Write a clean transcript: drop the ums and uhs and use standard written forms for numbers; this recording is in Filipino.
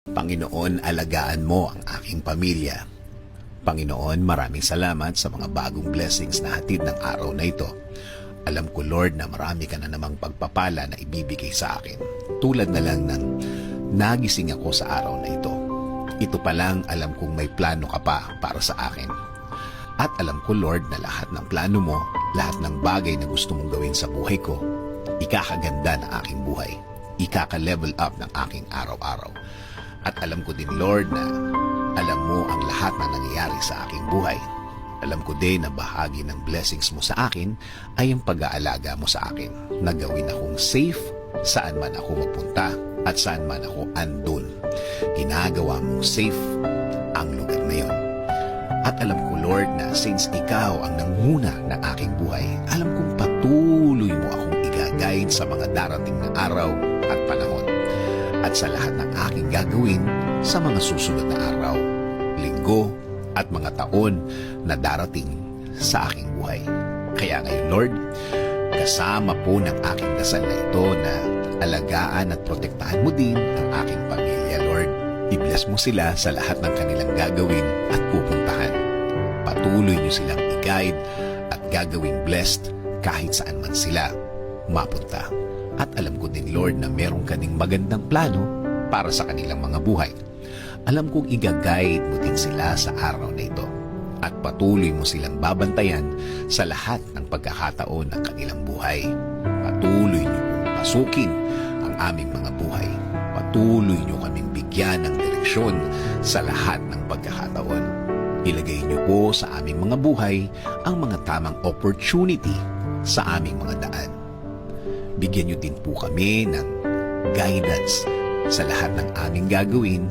Panginoon, alagaan mo ang aking pamilya. Panginoon, maraming salamat sa mga bagong blessings na hatid ng araw na ito. Alam ko, Lord, na marami ka na namang pagpapala na ibibigay sa akin. Tulad na lang ng nagising ako sa araw na ito. Ito pa lang alam kong may plano ka pa para sa akin. At alam ko, Lord, na lahat ng plano mo, lahat ng bagay na gusto mong gawin sa buhay ko, ikakaganda ng aking buhay. Ikaka-level up ng aking araw-araw. At alam ko din, Lord, na alam mo ang lahat na nangyayari sa aking buhay. Alam ko din na bahagi ng blessings mo sa akin ay ang pag-aalaga mo sa akin, na gawin akong safe saan man ako magpunta at saan man ako andun. Ginagawa mong safe ang lugar na yon. At alam ko, Lord, na since ikaw ang nanguna ng aking buhay, alam kong patuloy mo akong igagayin sa mga darating na araw at panahon. At sa lahat ng aking gagawin sa mga susunod na araw, linggo, at mga taon na darating sa aking buhay. Kaya ngayon, Lord, kasama po ng aking dasal na ito na alagaan at protektahan mo din ang aking pamilya, Lord. I-bless mo sila sa lahat ng kanilang gagawin at pupuntahan. Patuloy niyo silang i-guide at gagawing blessed kahit saan man sila mapunta. At alam ko din, Lord, na meron ka ding magandang plano para sa kanilang mga buhay. Alam kong i-guide mo din sila sa araw na ito. At patuloy mo silang babantayan sa lahat ng pagkakataon ng kanilang buhay. Patuloy niyo pong pasukin ang aming mga buhay. Patuloy niyo kaming bigyan ng direksyon sa lahat ng pagkakataon. Ilagay niyo po sa aming mga buhay ang mga tamang opportunity sa aming mga daan. Bigyan niyo din po kami ng guidance sa lahat ng aming gagawin